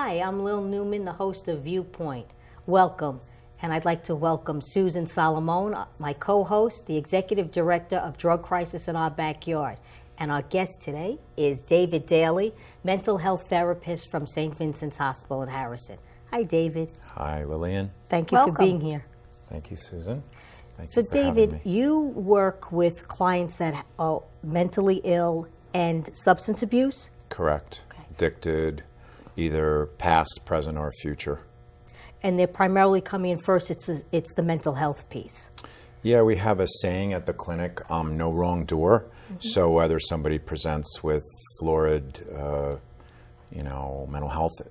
Hi, I'm Lil Newman, the host of Viewpoint. Welcome. And I'd like to welcome Susan Solomon, my co-host, the Executive Director of Drug Crisis in Our Backyard. And our guest today is David Daly, mental health therapist from St. Vincent's Hospital in Harrison. Hi, David. Hi, Lillian. Thank you for being here. Thank you, Susan. Thank So, you for David, having me. you work with clients that are mentally ill and substance abuse? Correct. Okay. Addicted, either past, present, or future. And they're primarily coming in first, it's the mental health piece. Yeah, we have a saying at the clinic, no wrong door. Mm-hmm. So whether somebody presents with florid, mental health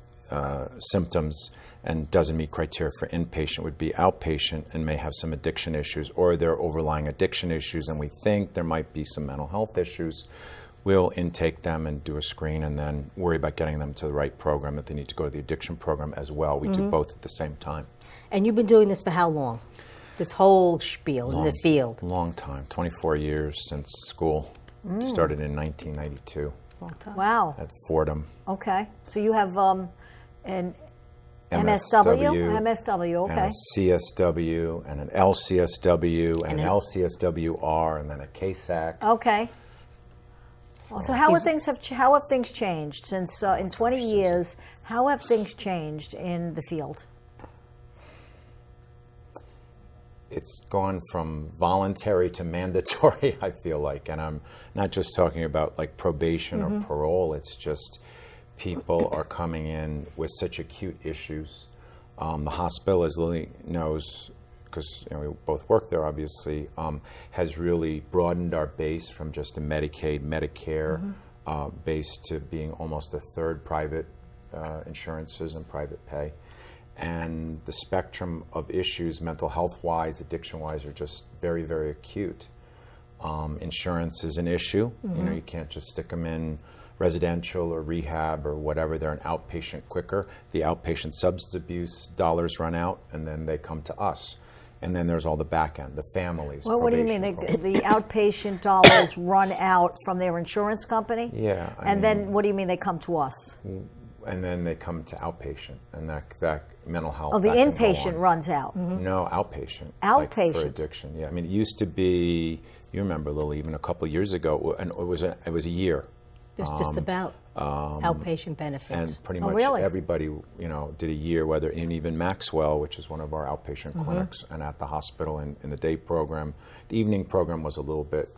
symptoms and doesn't meet criteria for inpatient, would be outpatient and may have some addiction issues, or there are overlying addiction issues and we think there might be some mental health issues, we'll intake them and do a screen and then worry about getting them to the right program if they need to go to the addiction program as well. We do both at the same time. And you've been doing this for how long? This whole spiel in the field? Long time, 24 years since school. Started in 1992. Long time. Wow. At Fordham. Okay. So you have an MSW, okay. And a CSW, and an LCSW, and an LCSWR, and then a KSAC. Okay. So how have things changed since in 20 years? How have things changed in the field? It's gone from voluntary to mandatory, I feel like, and I'm not just talking about like probation or parole. It's just people are coming in with such acute issues. The hospital, as Lily knows, because we both work there, obviously, has really broadened our base from just a Medicaid, Medicare base to being almost a third private insurances and private pay. And the spectrum of issues, mental health-wise, addiction-wise, are just very, very acute. Insurance is an issue. You can't just stick them in residential or rehab or whatever. They're an outpatient quicker. The outpatient substance abuse dollars run out, and then they come to us. And then there's all the back end, the families. Well, what do you mean? The outpatient dollars run out from their insurance company? Yeah. Then what do you mean they come to us? And then they come to outpatient, and that mental health. Oh, the inpatient runs out. No, outpatient. Outpatient. Like for addiction. Yeah, I mean, it used to be. You remember, Lily, even a couple of years ago, and it was a year. It was just about outpatient benefits. And pretty much everybody, did a year, whether even Maxwell, which is one of our outpatient clinics, and at the hospital in the day program. The evening program was a little bit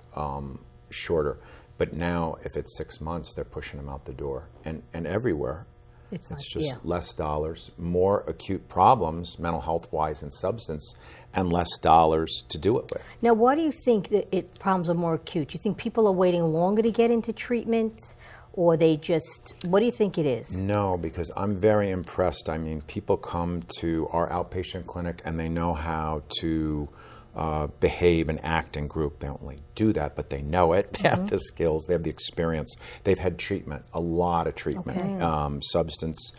shorter. But now, if it's 6 months, they're pushing them out the door. And everywhere, it's just less dollars, more acute problems, mental health-wise and substance, and less dollars to do it with. Now, why do you think that problems are more acute? Do you think people are waiting longer to get into treatment? Or what do you think it is? No, because I'm very impressed. I mean, people come to our outpatient clinic and they know how to behave and act in group. They don't only do that, but they know it. They have the skills. They have the experience. They've had treatment, a lot of treatment, substance,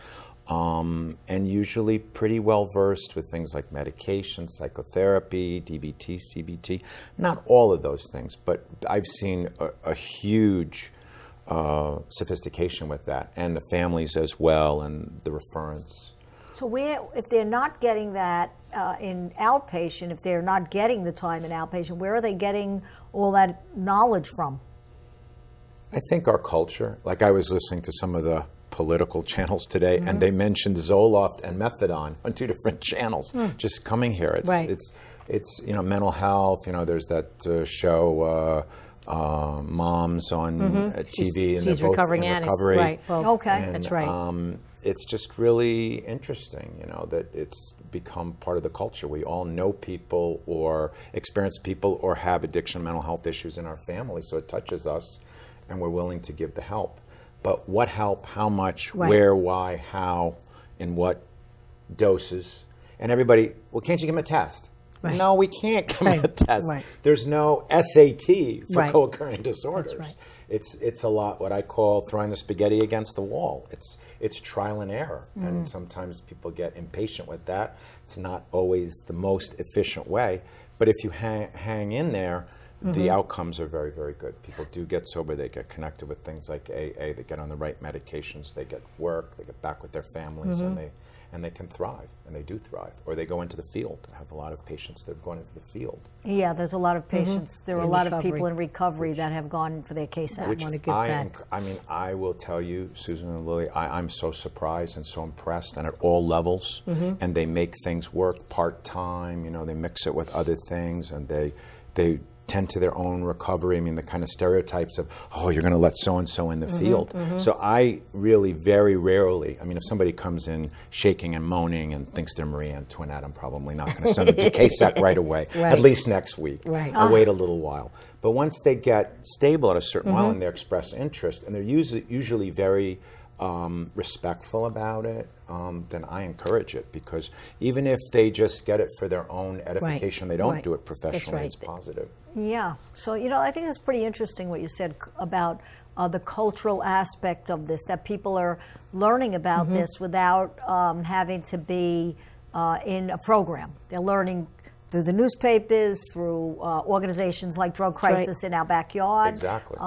and usually pretty well versed with things like medication, psychotherapy, DBT, CBT. Not all of those things, but I've seen a huge sophistication with that, and the families as well, and the referrals. So if they're not getting that in outpatient, if they're not getting the time in outpatient, where are they getting all that knowledge from? I think our culture. Like I was listening to some of the political channels today, and they mentioned Zoloft and Methadone on 2 different channels. Just coming here, it's mental health. There's that show. Moms on TV, and they're both recovering in addicts. recovery. Right. Well, okay, and, that's right. It's just really interesting, that it's become part of the culture. We all know people or experience people or have addiction and mental health issues in our family, so it touches us, and we're willing to give the help. But what help, how much, where, why, how, in what doses, and everybody, well, can't you give them a test? Right. No, we can't give them a test. Right. There's no SAT for co-occurring disorders. Right. It's a lot what I call throwing the spaghetti against the wall. It's trial and error, and sometimes people get impatient with that. It's not always the most efficient way, but if you hang in there, the outcomes are very, very good. People do get sober. They get connected with things like AA. They get on the right medications. They get work. They get back with their families, and they can thrive, and they do thrive. Or they go into the field. I have a lot of patients that have gone into the field. Yeah, there's a lot of patients. There are a lot of recovery. people in recovery that have gone for their case act. Which wanna give back. I mean, I will tell you, Susan and Lily, I'm so surprised and so impressed, and at all levels. And they make things work part-time. You know, they mix it with other things, and they tend to their own recovery. I mean, the kind of stereotypes of, oh, you're going to let so-and-so in the field. So I really very rarely, I mean, if somebody comes in shaking and moaning and thinks they're Marie Antoinette, I'm probably not going to send them to KSAC right away, at least next week. Right. I'll wait a little while. But once they get stable at a certain while and they express interest, and they're usually very respectful about it, then I encourage it, because even if they just get it for their own edification, they don't do it professionally, it's positive. Yeah. So, you know, I think it's pretty interesting what you said about the cultural aspect of this, that people are learning about this without having to be in a program. They're learning through the newspapers, through organizations like Drug Crisis in Our Backyard. Exactly.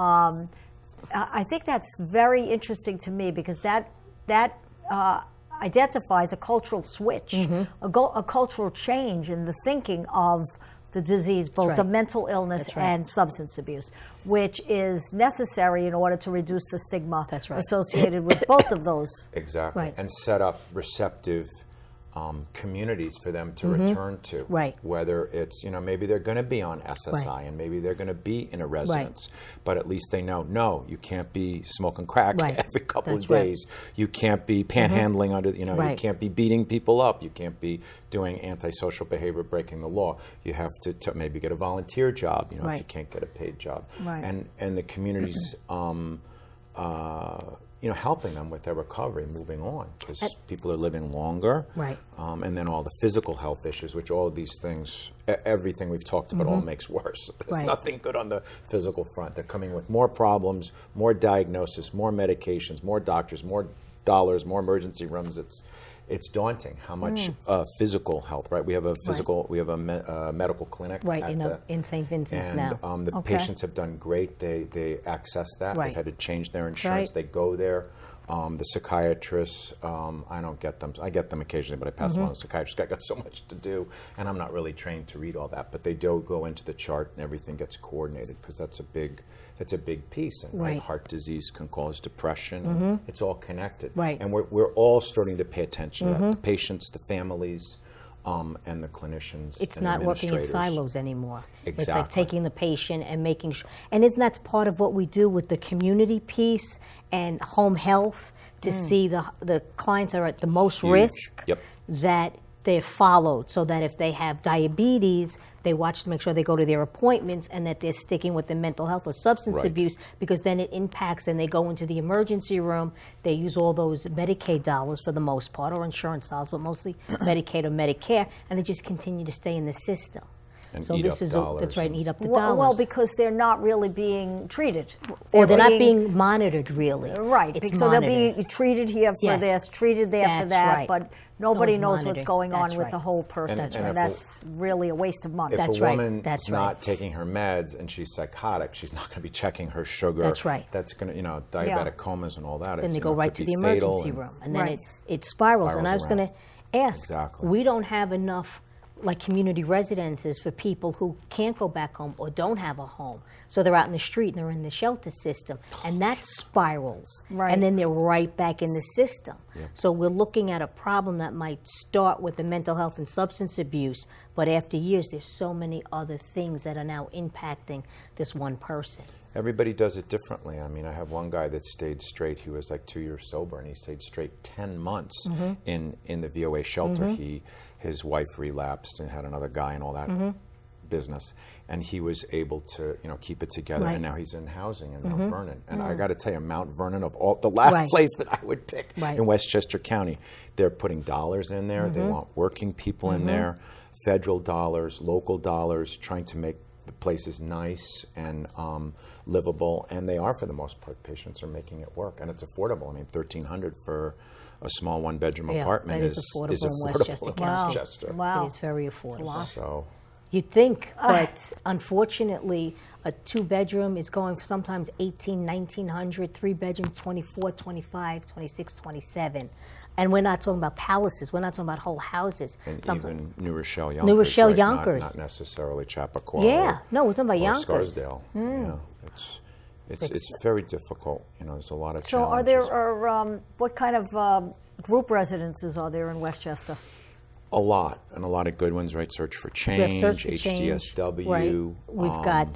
I think that's very interesting to me, because that identifies a cultural switch, a cultural change in the thinking of the disease, both the mental illness and substance abuse, which is necessary in order to reduce the stigma associated with both of those. Exactly. And set up receptive communities for them to return to. Whether it's, you know, maybe they're going to be on SSI and maybe they're going to be in a residence, but at least they know, no, you can't be smoking crack every couple of days. You can't be panhandling under, you know, you can't be beating people up. You can't be doing antisocial behavior, breaking the law. You have to maybe get a volunteer job, you know, if you can't get a paid job. And the communities, you know, helping them with their recovery, moving on, because people are living longer. And then all the physical health issues, which all of these things, everything we've talked about all makes worse. There's nothing good on the physical front. They're coming with more problems, more diagnosis, more medications, more doctors, more dollars, more emergency rooms. It's daunting how much physical health, right? We have a we have a medical clinic in St. Vincent's and, now. The patients have done great. They access that. They've had to change their insurance. They go there. The psychiatrists, I don't get them. I get them occasionally, but I pass them on to psychiatrists. I got so much to do, and I'm not really trained to read all that. But they do go into the chart, and everything gets coordinated, because that's a big piece. And heart disease can cause depression. It's all connected. And we're all starting to pay attention to that. The patients, the families, and the clinicians. It's and not working in administrators. silos anymore. Exactly. It's like taking the patient and making sure. And isn't that part of what we do with the community piece and home health, to see the clients are at the most risk, that they're followed, so that if they have diabetes, they watch to make sure they go to their appointments, and that they're sticking with the mental health or substance abuse, because then it impacts, and they go into the emergency room. They use all those Medicaid dollars for the most part, or insurance dollars, but mostly Medicaid or Medicare, and they just continue to stay in the system. And so this is that's right, and eat up the Well, dollars. because they're not really being treated. Or they're not being monitored, really. Right, so they'll be treated here for this, treated there for that, but nobody knows what's going on with the whole person, and that's really a waste of money. If a woman's not taking her meds and she's psychotic, she's not going to be checking her sugar. That's right. That's going to, you know, diabetic comas and all that. Then they go right to the emergency room, and then it spirals. And I was going to ask, we don't have enough like community residences for people who can't go back home or don't have a home. So they're out in the street and they're in the shelter system, and that spirals. And then they're right back in the system. So we're looking at a problem that might start with the mental health and substance abuse, but after years there's so many other things that are now impacting this one person. Everybody does it differently. I mean, I have one guy that stayed straight. He was like 2 years sober, and he stayed straight 10 months in the VOA shelter. His wife relapsed and had another guy and all that business, and he was able to, you know, keep it together. And now he's in housing in Mount Vernon. And I got to tell you, Mount Vernon, of all the last place that I would pick in Westchester County, they're putting dollars in there. They want working people in there, federal dollars, local dollars, trying to make the places nice and livable, and they are, for the most part. Patients are making it work, and it's affordable. I mean, $1,300 for a small one-bedroom apartment is affordable in Westchester. Wow. It is very affordable. So, You'd think, but unfortunately, a 2-bedroom is going for sometimes 18, 1900, 3-bedroom, 24, 25, 26, 27. And we're not talking about palaces. We're not talking about whole houses. And even New Rochelle, Yonkers. New Rochelle, right? Yonkers. Not necessarily Chappaqua. Yeah, no, we're talking about or Yonkers. Scarsdale. Yeah, it's very difficult. There's a lot of So challenges. what kind of group residences are there in Westchester? A lot, and a lot of good ones, right? Search for We Change, have Search for Change. HDSW. Right. We've got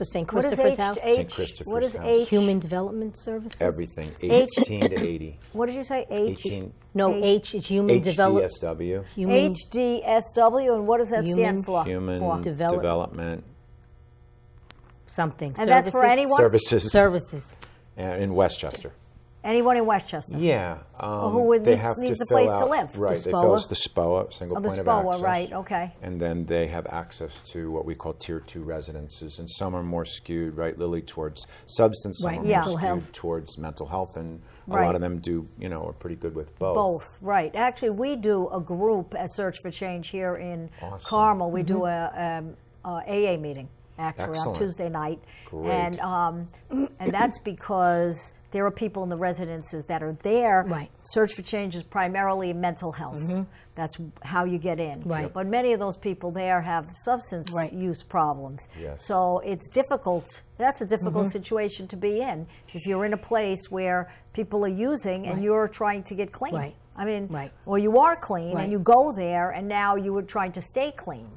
St. What is Christopher's House. St. Christopher's What is House. H? Human Development Services. Everything, 18 to 80. What did you say? H? 18, No, H is Human Development. HDSW, Human HDSW, and what does that stand for? Human Development something. And that's for anyone? Services. in Westchester. Anyone in Westchester? Yeah. who they needs- have needs to a place fill to out- live. Right, The they fill SPOA? out the SPOA, single Oh, the point of SPOA, access. right, okay. And then they have access to what we call Tier 2 residences, and some are more skewed, right, Lily, towards substance, some Right, are yeah. more mental skewed health. towards mental health, and a Right. lot of them do, are pretty good with both. Both, right. Actually, we do a group at Search for Change here in Awesome. Carmel. We do a AA meeting, actually, on Excellent. Tuesday night. Great. And that's because there are people in the residences that are there. Right. Search for Change is primarily mental health. That's how you get in. Right. But many of those people there have substance Right. use problems. Yes. So it's difficult. That's a difficult situation to be in if you're in a place where people are using and Right. you're trying to get clean. Right. I mean, Right. or you are clean Right. and you go there and now you were trying to stay clean.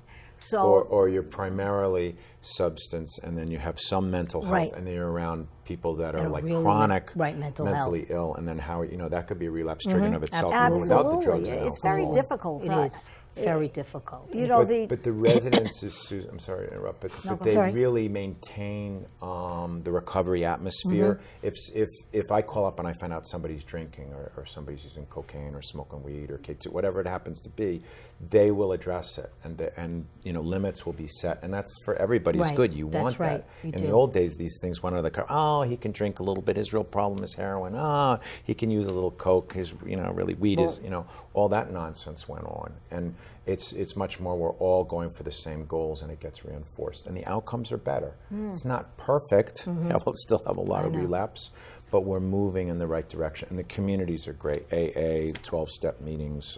So Or you're primarily substance, and then you have some mental health, Right. and then you're around people that That are are like really chronic, mental mentally health. ill, and then how that could be a relapse trigger in of itself, even without the absolutely, drugs. and it's very alcohol. difficult. It is very difficult. You know, But the residences, Susan, I'm sorry to interrupt, but they sorry. really maintain the recovery atmosphere. If I call up and I find out somebody's drinking or somebody's using cocaine or smoking weed or K2, whatever it happens to be, they will address it, and limits will be set, and that's for everybody's Right. good. You That's want right. that. You In do. the old days, these things went under the car. Oh, he can drink a little bit. His real problem is heroin. Oh, he can use a little coke. His really weed is all that nonsense went on, and it's much more we're all going for the same goals, and it gets reinforced, and the outcomes are better. It's not perfect. Yeah, we'll still have a lot of relapse, but we're moving in the right direction, and the communities are great. AA, 12-step meetings.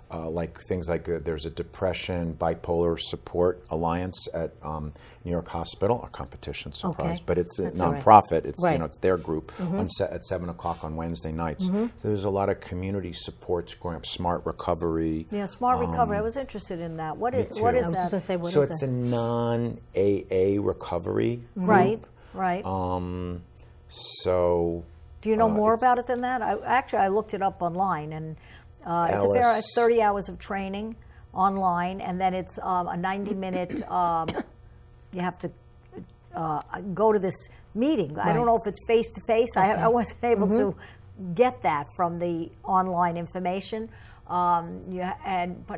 Like things like there's a depression bipolar support alliance at New York Hospital, a competition surprise, Okay. but it's a That's all right. nonprofit. It's Right. it's their group at 7:00 on Wednesday nights. So there's a lot of community supports going up. Smart Recovery. yeah, smart recovery. I was interested in that. What me is what too. is I was just that? going to say, what So is it's that? a non-AA recovery group. Right. So Do you know more it's- about it than that? I looked it up online, and it's Alice. 30 hours of training online, and then it's a 90-minute. You have to go to this meeting. I don't know if it's face to face. I wasn't able to get that from the online information. But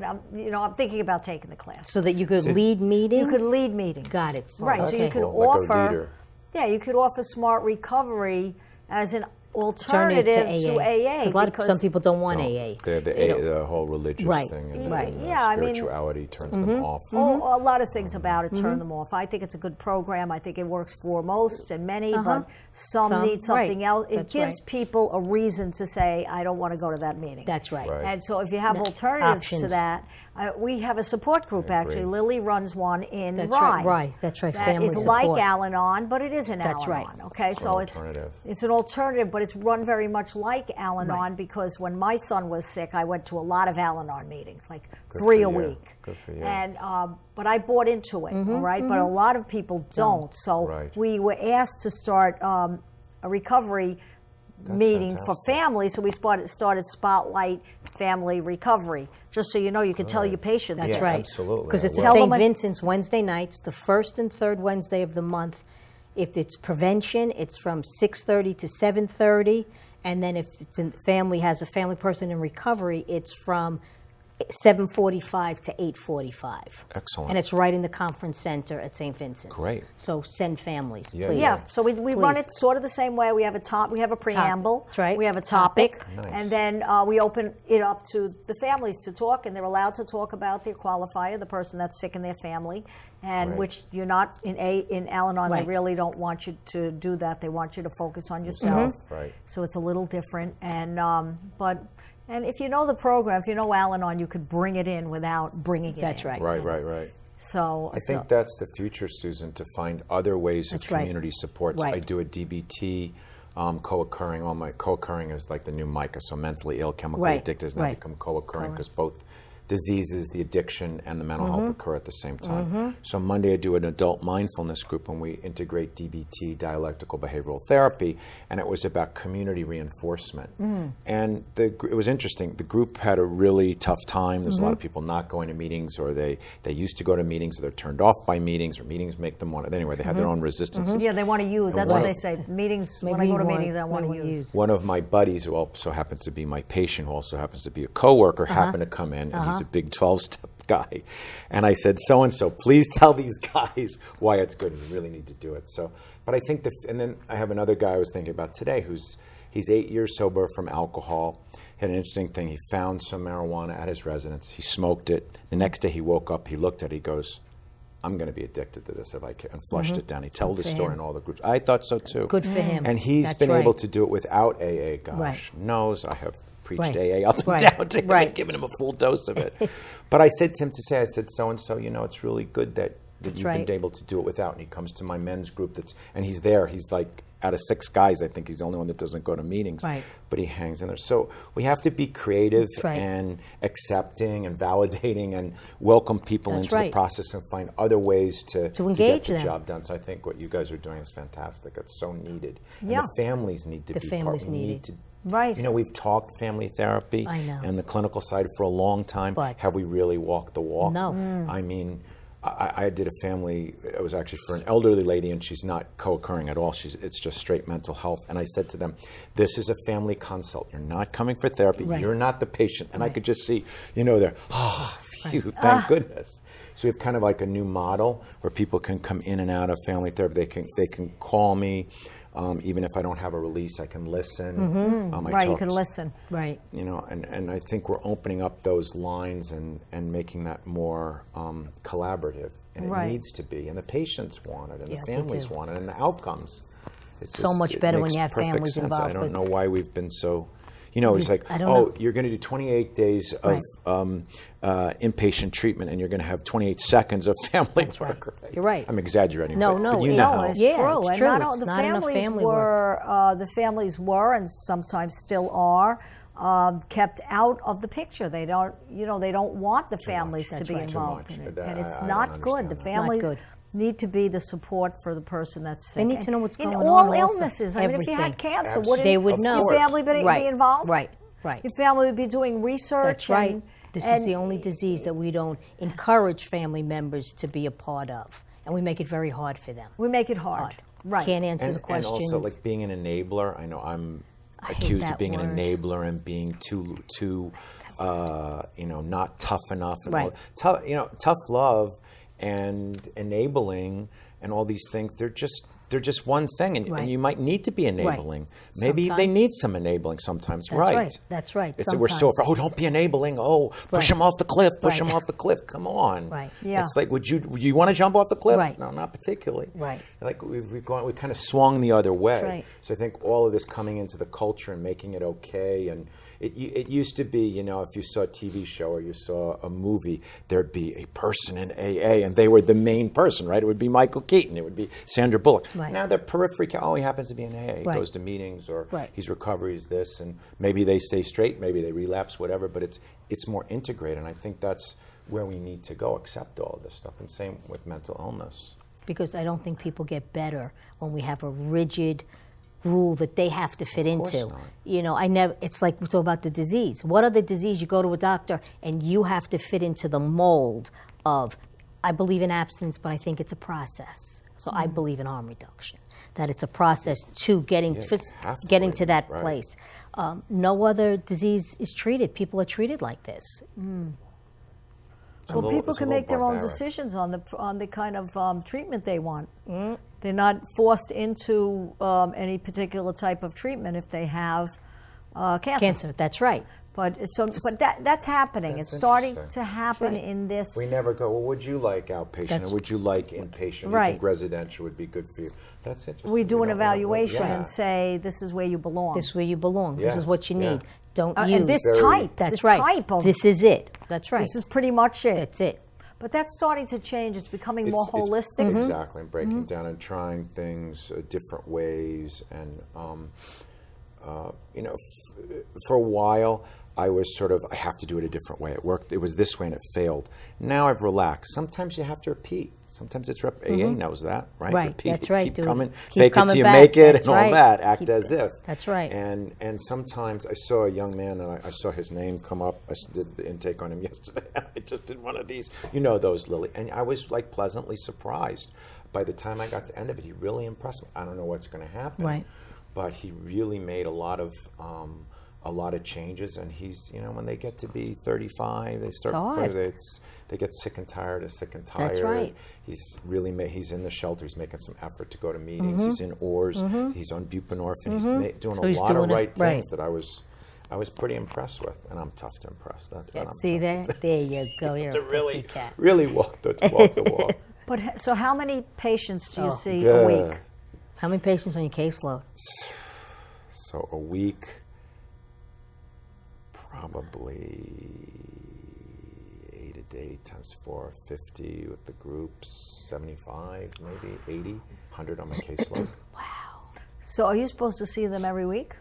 I'm thinking about taking the class. So that you could lead meetings? You could lead meetings. Got it. Right. So you Okay. could Cool. Like a offer. leader. Yeah, you could offer smart recovery as an alternative to AA. 'Cause some people don't want AA. The whole religious Right. thing and, Right. and Yeah, I mean- spirituality turns them off. A lot of things about it turn them off. I think it's a good program. I think it works for most and many, but some need something right. else. It That's gives right. people a reason to say, I don't want to go to that meeting. That's right. Right. And so if you have alternatives to Options. that, we have a support group, actually. agree. Lily runs one in That's Rye. right. That's right. That Family is support. like Al-Anon, but it isn't That's Al-Anon. right. Okay, so an alternative. it's an alternative, but it's run very much like Al-Anon Right. because when my son was sick, I went to a lot of Al-Anon meetings, like Good 3 for a you. week. Good for you. And but I bought into it, all right. But a lot of people don't. So Right. we were asked to start a recovery meeting for fantastic. families. So we started Spotlight Family Recovery. Just so you know, you can tell your patients. That's Yeah, right. absolutely. Because I it's will. Tell St. them- Vincent's Wednesday nights, the first and third Wednesday of the month. If it's prevention, it's from 6:30 to 7:30. And then if it's has a family person in recovery, it's from 7:45 to 8:45. Excellent. And it's right in the conference center at St. Vincent's. Great. So send families, Yeah, please. Yeah, so we run it sort of the same way. We have a preamble. That's right. We have a topic. Nice. And then we open it up to the families to talk, and they're allowed to talk about their qualifier, the person that's sick in their family, and Right. which you're not in Al-Anon. Right. They really don't want you to do that. They want you to focus on yourself. Right. So it's a little different, and and if you know the program, if you know Al-Anon, you could bring it in without bringing it That's in. right. Right. So I think that's the future, Susan, to find other ways of That's right. community supports. Right. I do a DBT co-occurring. All my co-occurring is like the new MICA, so mentally ill, chemically Right. addicted has now Right. become co-occurring because both diseases, the addiction and the mental health occur at the same time. So Monday I do an adult mindfulness group and we integrate DBT, dialectical behavioral therapy, and it was about community reinforcement. And it was interesting. The group had a really tough time. There's a lot of people not going to meetings, or they used to go to meetings, or they're turned off by meetings, or meetings make them want to. Anyway, they had their own resistances. yeah, they want to use. That's what they say. Meetings. When I go to meetings, I want to use. One of my buddies, who also happens to be my patient, who also happens to be a coworker, happened to come in, and he's a big 12-step guy. And I said, so-and-so, please tell these guys why it's good. We really need to do it. So, but I think and then I have another guy I was thinking about today he's 8 years sober from alcohol. He had an interesting thing. He found some marijuana at his residence. He smoked it. The next day he woke up, he looked at it, he goes, I'm going to be addicted to this if I can, and flushed it down. He told the story in all the groups. I thought so too. Good for him. And he's That's been right. able to do it without AA. Gosh Right. knows I have preached Right. AA up and Right. down to him Right. and given him a full dose of it. But I said to him I said, so-and-so, it's really good that you've right. been able to do it without. And he comes to my men's group and he's there. He's like, out of 6 guys, I think he's the only one that doesn't go to meetings. Right. But he hangs in there. So we have to be creative That's right. and accepting and validating and welcome people That's into the right. process and find other ways to engage get the them. job done. So I think what you guys are doing is fantastic. It's so needed. Yeah. And the families need to The be families part. We need need it. to. Right. We've talked family therapy I know. and the clinical side for a long time. But- have we really walked the walk? No. I mean, I did a family. It was actually for an elderly lady, and she's not co-occurring at all. It's just straight mental health. And I said to them, "This is a family consult. You're not coming for therapy. Right. You're not the patient." And I could just see, they're, phew, thank goodness. So we have kind of like a new model where people can come in and out of family therapy. They can call me. Even if I don't have a release, I can listen. Right, you can listen. Right. And I think we're opening up those lines and making that more collaborative. And Right. it needs to be. And the patients want it, and Yeah, the they families do. want it, and the outcomes. It's So much better when makes you have perfect families sense. involved, I don't 'cause- know why we've been so... it's like, I don't know. you're going to do 28 days of Right. inpatient treatment, and you're going to have 28 seconds of family work. Right? You're right. I'm exaggerating. No, but, no, but you it- know No, how. it's Yeah, true. it's And true. not It's all, the not enough families family were, and sometimes still are, kept out of the picture. They don't, they don't want the families to That's be right. involved Too in much. it, and it's I don't not good. understand The that. families good. need to be the support for the person that's sick. They need to know what's in going all on also. illnesses. I mean, if you had Everything. cancer, Absolutely. wouldn't They would Of know. your course. family be Right. involved? Right. Your family would be doing research. That's right. And, This and is the only disease that we don't encourage family members to be a part of, and we make it very hard for them. we make it hard. Right. Can't answer the And questions. also, like being an enabler. I know I'm I hate accused that of being word. an enabler and being too not tough enough. And Right. tough love and enabling and all these things. They're just one thing, and, Right. and you might need to be enabling. Maybe they Sometimes. need some enabling sometimes. That's right. right. That's right. It's we're so Sometimes. don't be enabling. Oh, push Right. him off the cliff. Push Right. him off the cliff. Come on. Right. Yeah. It's like, would you want to jump off the cliff? Right. No, not particularly. Right. Like we kind of swung the other way. That's right. So I think all of this coming into the culture and making it okay, and it used to be, if you saw a TV show or you saw a movie, there'd be a person in AA, and they were the main person, right? It would be Michael Keaton, it would be Sandra Bullock. Right. Now they're periphery. Oh, he happens to be in AA. He Right. goes to meetings, or Right. he's recovery, he's this, and maybe they stay straight, maybe they relapse, whatever. But it's more integrated, and I think that's where we need to go. Accept all of this stuff, and same with mental illness. Because I don't think people get better when we have a rigid rule that they have to fit course into. not. It's like we talk about the disease. What other disease? You go to a doctor and you have to fit into the mold of, I believe in abstinence, but I think it's a process. So I believe in harm reduction, that it's a process to getting Yeah, you have to getting believe to in that it, right. place. No other disease is treated. People are treated like this. Well, people it's a can little make their own barbaric. decisions on the kind of treatment they want. They're not forced into any particular type of treatment if they have cancer. Cancer, that's right. But that's happening. That's It's starting interesting. to happen right. in this. We never go, well, would you like outpatient That's- or would you like inpatient? You Right. think residential would be good for you? That's interesting. We do an don't- evaluation yeah. and say this is where you belong. This is where you belong. This Yeah, is what you yeah. need. Don't use and this Very- type. That's this right. type of This is it. That's right. This is pretty much it. That's it. But that's starting to change. It's becoming more It's- holistic. Exactly, and breaking down and trying things different ways. And, for a while, I was sort of, I have to do it a different way. It worked. It was this way and it failed. Now I've relaxed. Sometimes you have to repeat. Sometimes it's AA knows that, right? Right, Repeat that's it, right, keep dude. coming, Keep fake it coming till you back. make it That's and all right. that. Act Keep- as if. That's right. And sometimes I saw a young man and I saw his name come up. I did the intake on him yesterday. I just did one of these. You know those, Lily. And I was like pleasantly surprised. By the time I got to the end of it, he really impressed me. I don't know what's going to happen. Right. But he really made a lot of changes, and he's, when they get to be 35, they start. hard. They get sick and tired of sick and tired. That's right. He's really he's in the shelter. He's making some effort to go to meetings. He's in ORS. He's on buprenorphine. He's doing So a he's lot of doing it right right. things that I was pretty impressed with, and I'm tough to impress. That's what I'm See tough there? There you go. You're to a really, pussycat. really walk the walk. But so, how many patients do you Oh. see Yeah. a week? How many patients on your caseload? So a week, probably 8 a day times 4, 50 with the groups, 75, maybe 80, 100 on my caseload. So, are you supposed to see them every week,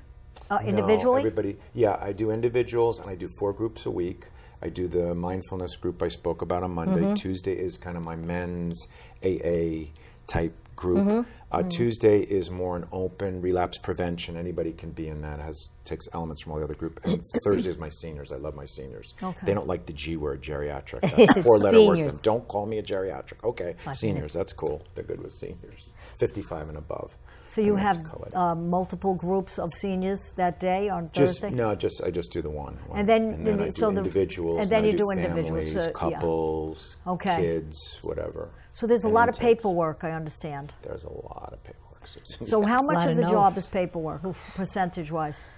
No, individually? everybody. Yeah, I do individuals, and I do 4 groups a week. I do the mindfulness group I spoke about on Monday. Tuesday is kind of my men's AA type group. Tuesday is more an open relapse prevention. Anybody can be in that. Takes elements from all the other group. And Thursday is my seniors. I love my seniors. Okay. They don't like the G word, geriatric. That's a 4-letter word to them. Seniors. Don't call me a geriatric. Okay, Like seniors. That's cool. They're good with seniors. 55 and above. So you And that's have co-ed. multiple groups of seniors that day on Just Thursday? I just do the one. And then- I do so the- individuals. and then I you do individuals, families, yeah. couples, Okay. kids, whatever. So there's a And lot of intakes. paperwork, I understand. There's a lot of paperwork. Susan. So how much lot of of the job notes. is paperwork, percentage-wise?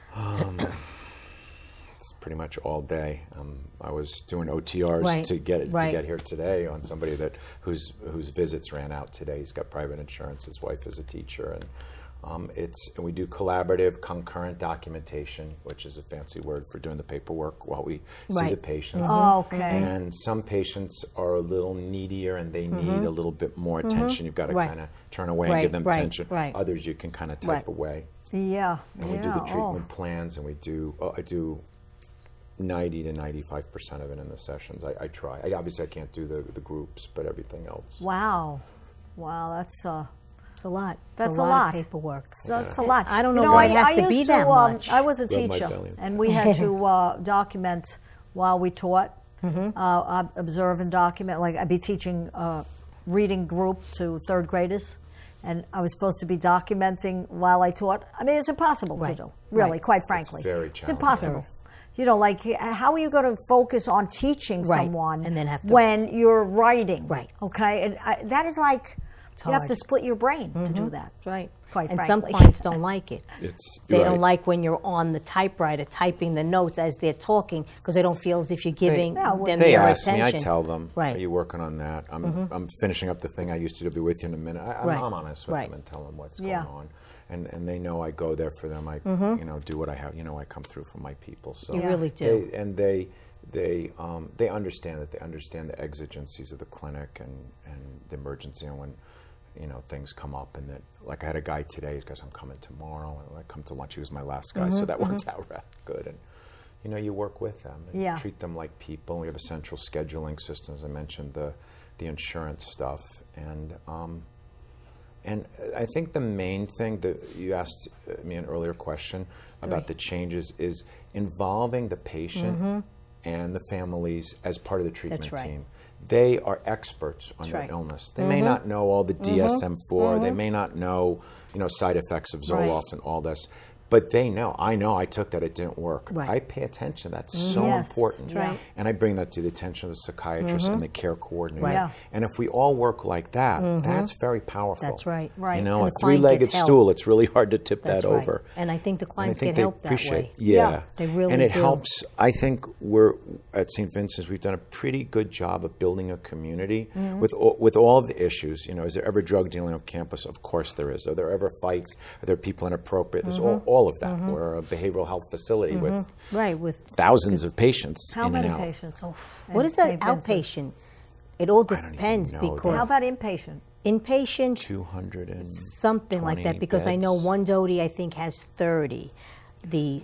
It's pretty much all day. I was doing OTRs Right, to get right. here today on somebody whose visits ran out today. He's got private insurance. His wife is a teacher, and and we do collaborative concurrent documentation, which is a fancy word for doing the paperwork while we see Right. the patients. Oh, okay. And some patients are a little needier and they need a little bit more attention. You've got to Right. kind of turn away and Right, give them right, attention. right. Others you can kind of type Right. away. Yeah, And we do the treatment plans, and I do 90 to 95% of it in the sessions. I try. Obviously, I can't do the groups, but everything else. Wow, that's It's a lot. That's It's a a lot. of paperwork. that's a lot. I don't know You why it has to used be that much. I was a Love my teacher, Daly. and we had to document while we taught. Mm-hmm. Observe and document. Like I'd be teaching a reading group to 3rd graders, and I was supposed to be documenting while I taught. I mean, it's impossible to Right. do. Really, Right. quite frankly, very it's challenging. impossible. You know, like how are you going to focus on teaching Right. someone And then have to- when you're writing? Right. Okay, and that is like you have hard. to split your brain to do that. That's right. Quite and frankly. some clients don't like it. They you're don't right. like when you're on the typewriter typing the notes as they're talking because they don't feel as if you're giving Yeah, well, them They their ask attention. me. I tell them, Right. "Are you working on that?" I'm finishing up the thing I used to do. I'll be with you in a minute. I'm Right. honest with Right. them and tell them what's Yeah. going on, and they know I go there for them. I do what I have. I come through for my people. So You really do. They understand it. They understand the exigencies of the clinic and the emergency, and when things come up, and that, like I had a guy today, he goes, I'm coming tomorrow, and I come to lunch. He was my last guy, so that worked out good. And you work with them and Yeah. treat them like people. We have a central scheduling system, as I mentioned, the insurance stuff, and I think the main thing that you asked me an earlier question about Right. the changes is involving the patient and the families as part of the treatment That's right. team. They are experts on That's their right. illness. They may not know all the DSM-4. They may not know, side effects of Zoloft and all this, But they know. I know I took that. It didn't work. Right. I pay attention. That's so Yes, important. that's right. And I bring that to the attention of the psychiatrist and the care coordinator. Right. Yeah. And if we all work like that, that's very powerful. That's right. Right. You know, And a the client three-legged gets help. stool, it's really hard to tip That's that right. over. And I think the And I clients think get they help that appreciate way. Yeah. They really And it do. helps. I think we're at St. Vincent's, we've done a pretty good job of building a community with all of the issues. You know, is there ever drug dealing on campus? Of course there is. Are there ever fights? Are there people inappropriate? There's all of that. We're a behavioral health facility with Right, with thousands of patients How in many and out. patients? what is that outpatient? It all I don't even depends know because How about inpatient? inpatient 200 and something like that, because I know beds. one Daly I think has 30. The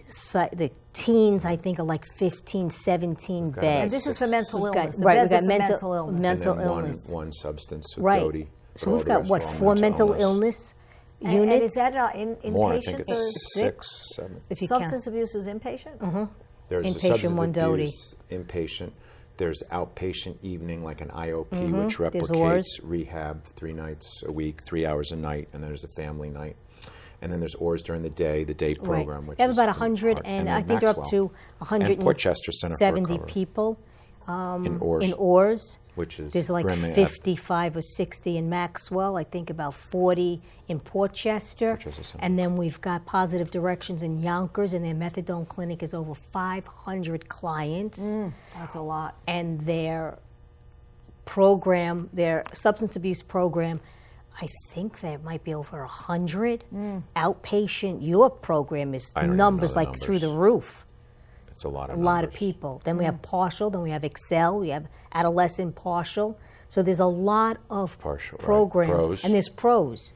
teens I think are like 15, 17 Okay. beds. And this is for mental We've got- illness. The right, beds we've are got for mental- mental illness. mental and then illness. one substance with Right. Doty. So we've got what, 4 mental illness And units? is that inpatient? More, I think or it's 6, 7. if you count. substance abuse is inpatient? There's Inpatient, a substance one Doty. abuse, inpatient. There's outpatient evening, like an IOP, which There's replicates ORS. rehab 3 nights a week, 3 hours a night, and then there's a family night. And then there's ORS during the day program, Right. which They have is about in 100, part- and then I think they're up Maxwell. to And Portchester Center for 170 Recovery. people in ORS, in ORS. which is There's like Bremen 55 or 60 in Maxwell. I think about 40 in Portchester. Portchester Center. And then we've got Positive Directions in Yonkers, and their methadone clinic is over 500 clients. That's a lot. And their program, their substance abuse program, I think there might be over 100. Outpatient, your program is I don't even numbers know the like through the numbers. roof. It's a lot A of lot of numbers. people. Then we have partial, then we have Excel, we have adolescent partial. So there's a lot of Partial, right. programs. Pros. And there's pros.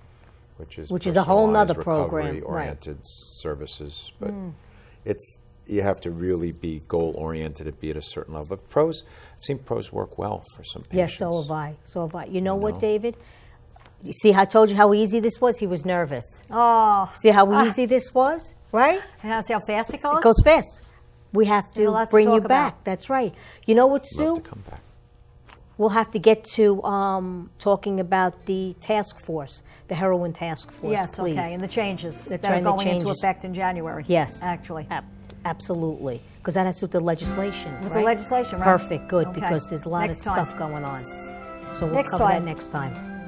which is a whole nother personalized program, right. recovery-oriented services. But you have to really be goal-oriented to be at a certain level. But I've seen pros work well for some patients. Yes, so have I. So have I. You know what, know? David? You see how I told you how easy this was? He was nervous. Oh, See how easy this was? Right? and see how fast it goes? It goes fast. We have There's a to lot to bring you talk back. about. That's right. You know what, Love Sue? to come back. We'll have to get to talking about the task force, the heroin task force, Yes, please. okay, and the changes That's that right, are and the going into changes. effect in January. Yes. Actually. Absolutely. Because that has to do with the legislation, With right? the legislation, right? Perfect, good, Okay. because there's a lot Next of time. stuff going on. So we'll Next cover time. that next time.